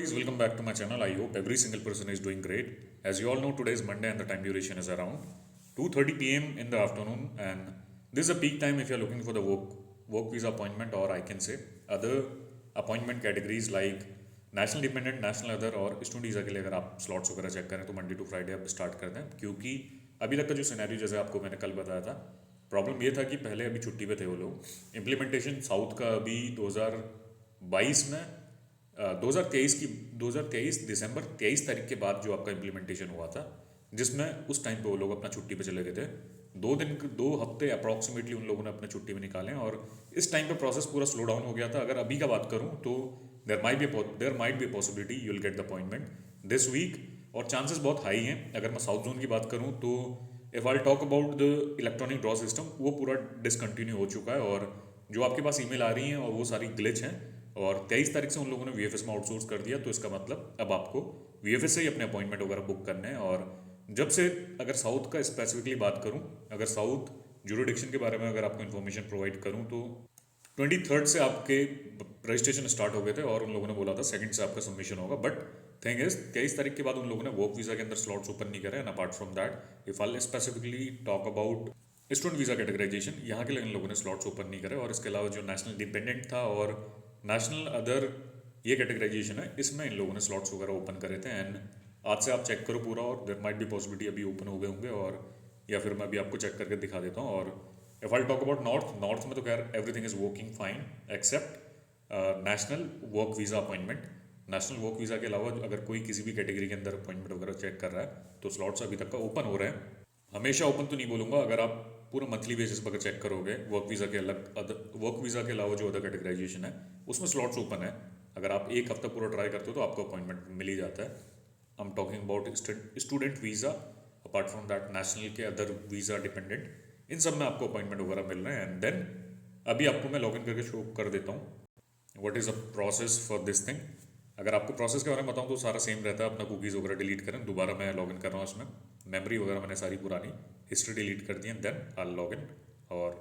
guys, welcome back to my channel. I hope every single person is doing great. As you all know, today is Monday and the time duration is around 2:30 p.m. in the afternoon, and this is a peak time if you're looking for the work visa appointment, or I can say other appointment categories like national dependent, national other और student visa के लिए अगर आप slots वगैरह check करें तो Monday to Friday आप start कर दें, क्योंकि अभी तक का जो सिनेरियो जैसे आपको मैंने कल बताया था, प्रॉब्लम ये था कि पहले अभी छुट्टी पे थे वो लोग। इम्प्लीमेंटेशन साउथ का अभी 2022 में 2023 की 2023 दिसंबर 23 तारीख के बाद जो आपका इम्प्लीमेंटेशन हुआ था, जिसमें उस टाइम पे वो लोग अपना छुट्टी पे चले गए थे। 2 हफ्ते अप्रॉक्सीमेटली उन लोगों ने अपने छुट्टी में निकाले और इस टाइम पे प्रोसेस पूरा स्लो डाउन हो गया था। अगर अभी का बात करूँ तो there might be possibility you will get the appointment this week, और चांसेस बहुत हाई हैं। अगर मैं साउथ जोन की बात करूँ तो if I talk about the electronic draw system, वो पूरा डिसकंटिन्यू हो चुका है और जो आपके पास ईमेल आ रही हैं और वो सारी ग्लिच हैं, और 23 तारीख से उन लोगों ने वीएफएस में आउटसोर्स कर दिया। तो इसका मतलब अब आपको वीएफएस से ही अपने अपॉइंटमेंट वगैरह बुक करने हैं। और जब से, अगर साउथ का स्पेसिफिकली बात करूं, अगर साउथ ज्यूरिडिक्शन के बारे में अगर आपको इन्फॉर्मेशन प्रोवाइड करूं तो 23 से आपके रजिस्ट्रेशन स्टार्ट हो गए थे और उन लोगों ने बोला था 2 से आपका सबमिशन होगा। बट थिंग इज 23 तारीख के बाद उन लोगों ने वर्क वीज़ा के अंदर स्लॉट्स ओपन नहीं करे। And apart from that, if I specifically talk about student visa categorisation, यहाँ के लिए इन लोगों ने स्लॉट्स ओपन नहीं करे। और इसके अलावा जो नेशनल डिपेंडेंट था और नेशनल अदर ये कैटेगराइजेशन है, इसमें इन लोगों ने स्लॉट्स वगैरह ओपन करे थे। एंड आज से आप चेक करो पूरा, और देर माइट बी पॉसिबिलिटी अभी ओपन हो गए होंगे, और या फिर मैं अभी आपको चेक करके दिखा देता हूँ। और if I talk about north में तो खैर everything is working fine except national work visa appointment. National work visa के अलावा अगर कोई किसी भी कैटेगरी के अंदर अपॉइंटमेंट वगैरह चेक कर रहा है तो स्लॉट्स अभी तक का ओपन हो रहे हैं। हमेशा ओपन तो नहीं बोलूँगा, अगर आप पूरा मंथली बेसिस पर अगर चेक करोगे वर्क वीज़ा के वर्क वीज़ा के अलावा जो अदर कैटेगराइजेशन है उसमें स्लॉट्स ओपन है। अगर आप एक हफ्ता पूरा ट्राई करते हो तो आपको अपॉइंटमेंट मिल ही जाता है। I am talking about student visa, apart from that national के अदर वीज़ा डिपेंडेंट, इन सब में आपको अपॉइंटमेंट वगैरह मिल रहे हैं। एंड देन अभी आपको मैं लॉगिन करके शो कर देता हूँ what is a process for this thing. अगर आपको प्रोसेस के बारे में बताऊँ तो सारा सेम रहता है। अपना कुकीज़ वगैरह डिलीट करें, दोबारा मैं लॉगिन कर रहा हूँ इसमें, मेमोरी वगैरह मैंने सारी पुरानी हिस्ट्री डिलीट कर दी है। देन आई लॉग इन और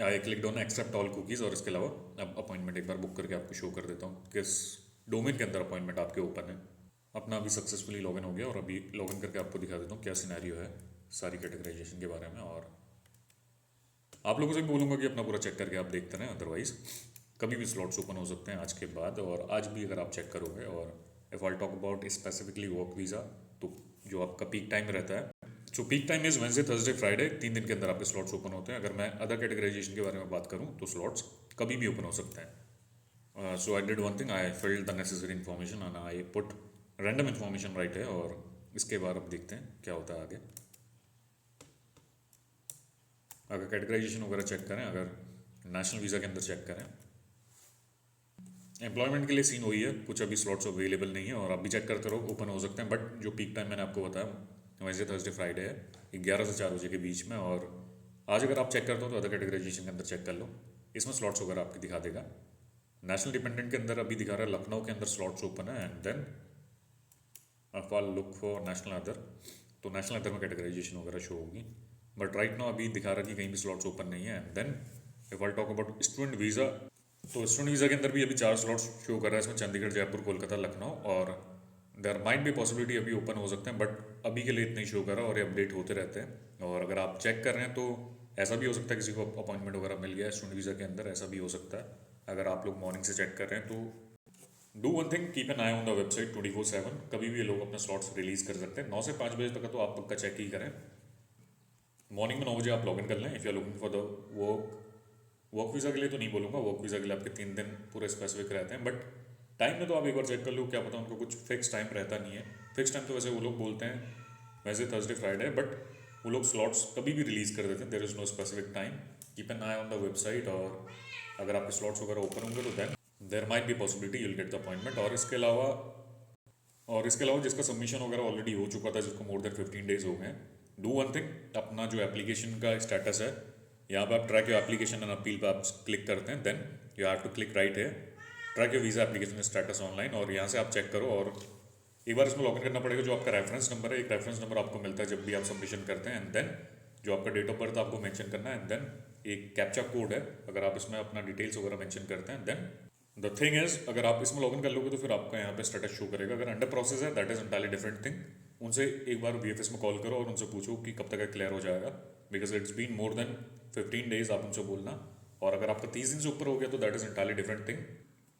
I click on accept all cookies. और इसके अलावा अब अपॉइंटमेंट एक बार बुक करके आपको शो कर देता हूँ किस डोमेन के अंदर अपॉइंटमेंट आपके ओपन है। अपना अभी सक्सेसफुली लॉगिन हो गया और अभी लॉगिन करके आपको दिखा देता हूँ क्या सिनेरियो है सारी कैटेगराइजेशन के बारे में। और आप लोगों से भी बोलूँगा कि अपना पूरा चेक करके आप देखते रहें, अदरवाइज कभी भी स्लॉट्स ओपन हो सकते हैं आज के बाद, और आज भी अगर आप चेक करोगे। और if I talk about specifically work visa, तो जो आपका पीक टाइम रहता है, so peak time is Wednesday Thursday Friday, 3 दिन के अंदर आपके स्लॉट्स ओपन होते हैं। अगर मैं अदर कैटेगराइजेशन के बारे में बात करूँ तो स्लॉट्स कभी भी ओपन हो सकते हैं। So I did one thing, I filled the necessary information and I put random information right है। और इसके बाद अब देखते हैं क्या होता है आगे। अगर कैटेगराइजेशन वगैरह चेक करें, अगर नेशनल वीज़ा के अंदर चेक करें, एम्प्लॉयमेंट के लिए सीन वही है, कुछ अभी स्लॉट्स अवेलेबल नहीं है। और आप भी चेक करते रहो, ओपन हो सकते हैं। बट जो पीक टाइम मैंने आपको बताया वेंसडे थर्सडे फ्राइडे है 11 से 4 बजे के बीच में। और आज अगर आप चेक करते हो तो अदर कैटेगराइजेशन के अंदर चेक कर लो, इसमें स्लॉट्स वगैरह आपकी दिखा देगा। नेशनल डिपेंडेंट के अंदर अभी दिखा रहा है लखनऊ के अंदर स्लॉट्स ओपन है। And then if I look for national other, तो नेशनल अदर में कैटेगराइजेशन वगैरह शो होगी। बट राइट नाउ अभी दिखा रहा है कि कहीं भी स्लॉट्स ओपन नहीं है। And then if I talk about student visa, तो स्टूडेंट वीज़ा के अंदर भी अभी 4 स्लॉट्स शो कर रहा है इसमें, चंडीगढ़, जयपुर, कोलकाता, लखनऊ। और देर माइट भी पॉसिबिलिटी अभी ओपन हो सकते हैं, बट अभी के लिए इतना ही शो कर रहा है और ये अपडेट होते रहते हैं। और अगर आप चेक कर रहे हैं तो ऐसा भी हो सकता है किसी को अपॉइंटमेंट वगैरह मिल गया है स्टूडेंट वीज़ा के अंदर, ऐसा भी हो सकता है। अगर आप लोग मॉर्निंग से चेक कर रहे हैं तो do one thing, keep an eye on the website 24/7। कभी भी ये लोग अपने स्लॉट्स रिलीज़ कर सकते हैं। 9 से 5 बजे तक तो आप पक्का चेक ही करें। मॉर्निंग में 9 बजे आप लॉगिन कर लें if you are looking for the work visa के लिए तो नहीं बोलूँगा, वर्क वीज़ा के लिए आपके 3 दिन पूरे स्पेसिफिक रहते हैं। बट टाइम में तो आप एक बार चेक कर लो, क्या पता उनको कुछ फिक्स टाइम रहता नहीं है। फिक्स टाइम तो वैसे वो लोग बोलते हैं वैसे थर्सडे फ्राइडे, बट वो लोग स्लॉट्स कभी भी रिलीज़ कर देते हैं। There is no specific time, keep an eye on the website. और अगर आपके स्लॉट्स वगैरह ओपन होंगे तो then there might be possibility you will get the appointment. और इसके अलावा जिसका सबमिशन वगैरह ऑलरेडी हो चुका था, जिसको मोर देन 15 डेज हो गए, डू वन थिंग, अपना जो एप्लीकेशन का स्टेटस है, यहाँ पे आप track your application and appeal पे आप क्लिक करते हैं। Then you have to click right है track your visa application status online, और यहाँ से आप चेक करो। और एक बार इसमें लॉगिन करना पड़ेगा। जो आपका रेफरेंस नंबर है, एक रेफरेंस नंबर आपको मिलता है जब भी आप सबमिशन करते हैं। एंड देन जो आपका डेट ऑफ बर्थ आपको मेंशन करना है। एंड देन एक कैप्चा कोड है, अगर आप इसमें अपना डिटेल्स वगैरह मेंशन करते हैं देन द थिंग इज, अगर आप इसमें लॉगिन कर लोगे तो फिर आपका यहाँ पे स्टेटस शो करेगा। अगर अंडर प्रोसेस है that is entirely different thing. उनसे एक बार VFS में कॉल करो और उनसे पूछो कि कब तक क्लियर हो जाएगा, because it's been more than 15 days, आप उनसे बोलना। और अगर आपका 30 दिन से ऊपर हो गया तो that is entirely different thing.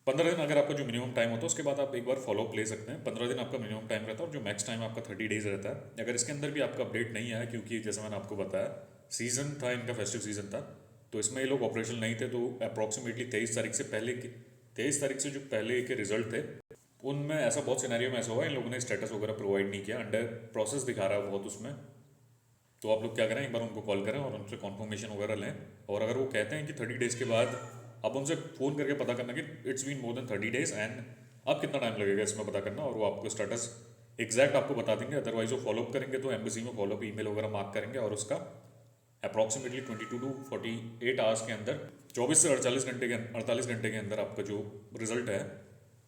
15 दिन अगर आपका जो मिनिमम टाइम होता है उसके बाद आप एक बार फॉलोअप ले सकते हैं। 15 दिन आपका मिनिमम टाइम रहता है और जो मैक्स टाइम आपका 30 डेज रहता है। अगर इसके अंदर भी आपका अपडेट नहीं आया, क्योंकि जैसे मैंने आपको बताया सीजन था इनका, फेस्टिव सीजन था, तो इसमें ये लोग ऑपरेशनल नहीं थे। तो अप्रॉक्सीमेटली 23 तारीख से पहले 23 तारीख से जो पहले के रिजल्ट थे उनमें ऐसा बहुत सिनेरियो में ऐसा हुआ इन लोगों ने स्टेटस वगैरह प्रोवाइड नहीं किया, अंडर प्रोसेस दिखा रहा है बहुत उसमें। तो आप लोग क्या करें, एक बार उनको कॉल करें और उनसे कॉन्फर्मेशन वगैरह लें। और अगर वो कहते हैं कि 30 डेज़ के बाद, आप उनसे फ़ोन करके पता करना कि it's been more than 30 days and अब कितना टाइम लगेगा इसमें पता करना, और वो आपको स्टेटस एग्जैक्ट आपको बता देंगे। अदरवाइज वो फॉलोअप करेंगे तो एम्बेसी में फॉलोअप ईमेल वगैरह मार्क करेंगे और उसका अप्रॉक्सीमेटली 22 टू 48 आवर्स के अंदर, 24 से 48 घंटे के अंदर आपका जो रिजल्ट है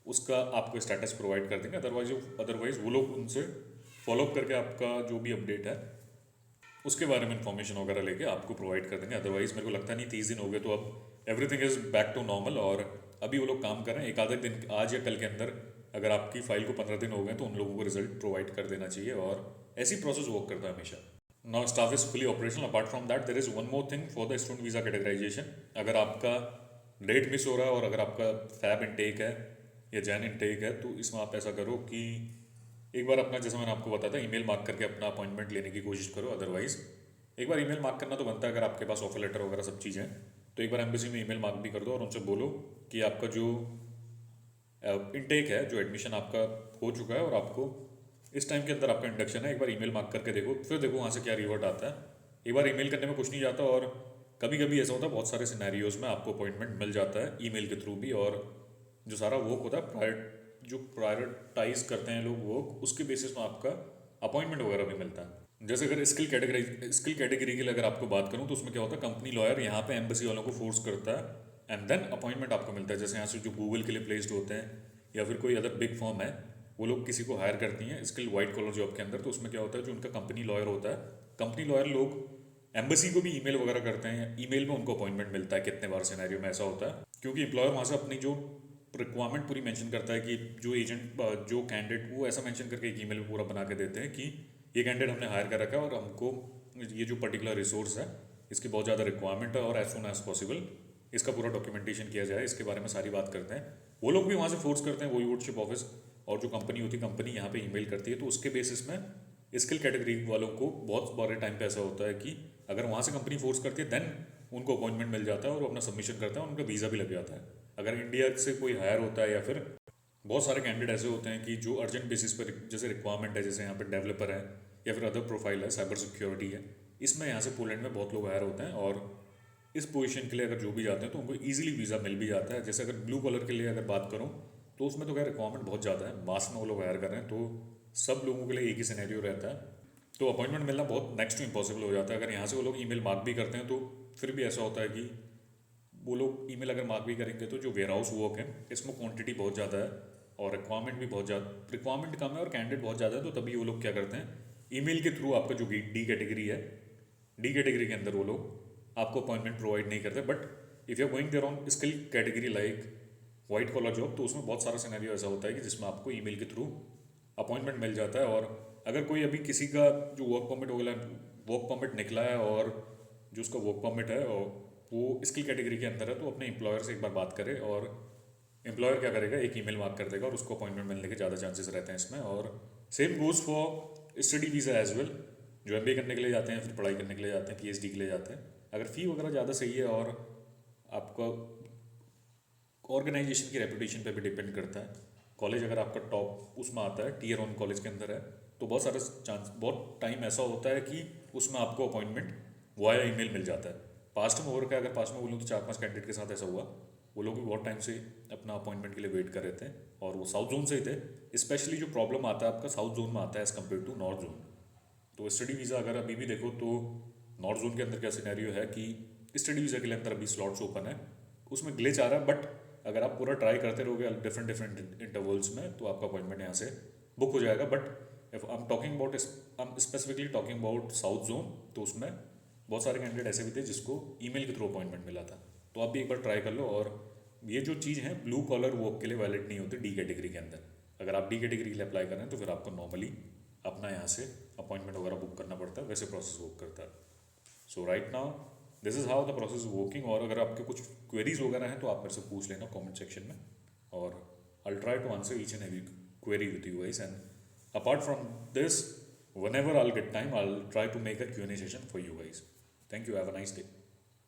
उसका आपको स्टेटस प्रोवाइड कर देंगे। अदरवाइज वो लोग उनसे फॉलोअप करके आपका जो भी अपडेट है उसके बारे में इंफॉर्मेशन वगैरह लेके आपको प्रोवाइड कर देंगे। अदरवाइज मेरे को लगता नहीं 30 दिन हो गए तो अब everything is back to normal. और अभी वो लोग काम कर रहे हैं, एक आधे दिन आज या कल के अंदर अगर आपकी फाइल को 15 दिन हो गए तो उन लोगों को रिजल्ट प्रोवाइड कर देना चाहिए। और ऐसी प्रोसेस वर्क करता है हमेशा। Now staff is fully operational. Apart from that there is one more thing for the student visa categorisation. अगर आपका डेट मिस हो रहा है और अगर आपका फैब इनटेक है या जैन इनटेक है तो इसमें आप ऐसा करो कि एक बार अपना, जैसा मैंने आपको बताया था, ईमेल मार्क करके अपना अपॉइंटमेंट लेने की कोशिश करो। अदरवाइज एक बार ईमेल मार्क करना तो बनता है, अगर आपके पास ऑफर लेटर वगैरह सब चीज़ें हैं तो एक बार एम्बेसी में ईमेल मार्क भी कर दो और उनसे बोलो कि आपका जो इनटेक है, जो एडमिशन आपका हो चुका है और आपको इस टाइम के अंदर आपका इंडक्शन है, एक बार ईमेल मार्क करके देखो, फिर देखो वहाँ से क्या रिवर्ट आता है। एक बार ईमेल करने में कुछ नहीं जाता और कभी कभी ऐसा होता है बहुत सारे सिनेरियोज में आपको अपॉइंटमेंट मिल जाता है ईमेल के थ्रू भी। और जो सारा वर्क होता है जो प्रायोरिटाइज करते हैं लोग वर्क, उसके बेसिस में आपका अपॉइंटमेंट वगैरह भी मिलता है। जैसे अगर स्किल कैटेगरी के लिए अगर आपको बात करूँ तो उसमें क्या होता है, कंपनी लॉयर यहाँ पे एम्बेसी वालों को फोर्स करता है एंड देन अपॉइंटमेंट आपको मिलता है। जैसे यहाँ से जो गूगल के लिए प्लेस्ड होते हैं या फिर कोई अदर बिग फर्म है, वो लोग किसी को हायर करती हैं स्किल वाइट कॉलर जॉब के अंदर, तो उसमें क्या होता है जो उनका कंपनी लॉयर होता है, कंपनी लॉयर लोग एम्बेसी को भी ईमेल वगैरह करते हैं, ईमेल में उनको अपॉइंटमेंट मिलता है। कितने बार सिनेरियो में ऐसा होता है क्योंकि एम्प्लॉयर वहाँ से अपनी जो रिक्वायरमेंट पूरी मेंशन करता है कि जो एजेंट जो कैंडिडेट, वो ऐसा मेंशन करके एक ईमेल पूरा बना के देते हैं कि ये कैंडिडेट हमने हायर कर रखा है और हमको ये जो पर्टिकुलर रिसोर्स है इसकी बहुत ज़्यादा रिक्वायरमेंट है और एज सुन एज पॉसिबल इसका पूरा डॉक्यूमेंटेशन किया जाए, इसके बारे में सारी बात करते हैं। वो लोग भी वहाँ से फोर्स करते हैं, वही वुडशिप ऑफिस और जो कंपनी होती है, कंपनी यहाँ पे ईमेल करती है। तो उसके बेसिस में स्किल कैटेगरी वालों को बहुत बड़े टाइम पे ऐसा होता है कि अगर वहाँ से कंपनी फोर्स करती है देन उनको अपॉइंटमेंट मिल जाता है और वो अपना सबमिशन करते हैं और उनका वीज़ा भी लग जाता है। अगर इंडिया से कोई हायर होता है या फिर बहुत सारे कैंडिडेट ऐसे होते हैं कि जो अर्जेंट बेसिस पर जैसे रिक्वायरमेंट है, जैसे यहाँ पर डेवलपर है या फिर अदर प्रोफाइल है, साइबर सिक्योरिटी है, इसमें यहाँ से पोलैंड में बहुत लोग हायर होते हैं और इस पोजीशन के लिए अगर जो भी जाते हैं तो उनको ईजिली वीज़ा मिल भी जाता है। जैसे अगर ब्लू कॉलर के लिए अगर बात करूँ तो उसमें तो क्या रिक्वायरमेंट बहुत ज़्यादा है, मास में वो लोग हायर कर रहे हैं, तो सब लोगों के लिए एक ही सिनेरियो रहता है, तो अपॉइंटमेंट मिलना बहुत नेक्स्ट टू इम्पॉसिबल हो जाता है। अगर यहाँ से वो लोग ईमेल मार्क भी करते हैं तो फिर भी ऐसा होता है कि वो लोग ईमेल अगर मार्क भी करेंगे तो जो वेयर हाउस वर्क है इसमें क्वांटिटी बहुत ज़्यादा है और रिक्वायरमेंट भी बहुत ज़्यादा, रिक्वायरमेंट कम है और कैंडिडेट बहुत ज़्यादा है, तो तभी वो लोग क्या करते हैं ईमेल के थ्रू आपका जो डी कैटेगरी है, डी कैटेगरी के अंदर वो लोग आपको अपॉइंटमेंट प्रोवाइड नहीं करते। But if you are going there on skill category like white collar job, तो उसमें बहुत सारा सिनेरियो ऐसा होता है कि जिसमें आपको ईमेल के थ्रू अपॉइंटमेंट मिल जाता है। और अगर कोई अभी किसी का जो वर्क परमिट निकला है और जो उसका वर्क परमिट है और वो स्किल कैटेगरी के अंदर है, तो अपने एम्प्लॉयर से एक बार बात करे और एम्प्लॉयर क्या करेगा, एक ईमेल मार्क कर देगा और उसको अपॉइंटमेंट मिलने के ज़्यादा चांसेस रहते हैं इसमें। और same goes for study visa as well, जो MBA करने के लिए जाते हैं, फिर पढ़ाई करने के लिए जाते हैं, PhD के लिए जाते हैं, अगर फ़ी वगैरह ज़्यादा सही है और आपका ऑर्गेनाइजेशन की रेपुटेशन पे भी डिपेंड करता है। कॉलेज अगर आपका टॉप उसमें आता है, Tier 1 कॉलेज के अंदर है, तो बहुत सारे चांस, बहुत टाइम ऐसा होता है कि उसमें आपको अपॉइंटमेंट वाया ईमेल मिल जाता है। पास्ट में हो रखा है, अगर पास्ट में बोलूँ तो 4-5 कैंडिडेट के साथ ऐसा हुआ, वो लोग भी बहुत टाइम से अपना अपॉइंटमेंट के लिए वेट कर रहे थे और वो साउथ जोन से ही थे। स्पेशली जो प्रॉब्लम आता है आपका साउथ जोन में आता है as compared to north zone. तो स्टडी वीज़ा अगर अभी भी देखो तो नॉर्थ जोन के अंदर क्या सिनेरियो है कि स्टडी वीज़ा के लिए अंदर अभी स्लॉट्स ओपन है, उसमें ग्लिच आ रहा है, बट अगर आप पूरा ट्राई करते रहोगे डिफरेंट इंटरवल्स में तो आपका अपॉइंटमेंट यहाँ से बुक हो जाएगा। But if I am specifically talking about south zone, तो उसमें बहुत सारे कैंडिडेट ऐसे भी थे जिसको ईमेल के थ्रू अपॉइंटमेंट मिला था। तो आप भी एक बार ट्राई कर लो और ये जो चीज़ है ब्लू कॉलर वर्क के लिए वैलिड नहीं होती डी कैटेगरी के अंदर. अगर आप डी कैटेगरी के लिए अप्लाई कर रहे हैं तो फिर आपको नॉर्मली अपना यहाँ से अपॉइंटमेंट वगैरह बुक करना पड़ता है, वैसे प्रोसेस वर्क करता है. So right now this is how the process is working. और अगर आपके कुछ क्वेरीज वगैरह हैं तो आप मेरे से पूछ लेना कमेंट सेक्शन में, और I try to answer each and every query with you guys. And apart from this, whenever I'll get time, I'll try to make a Q&A session for you guys. Thank you. Have a nice day.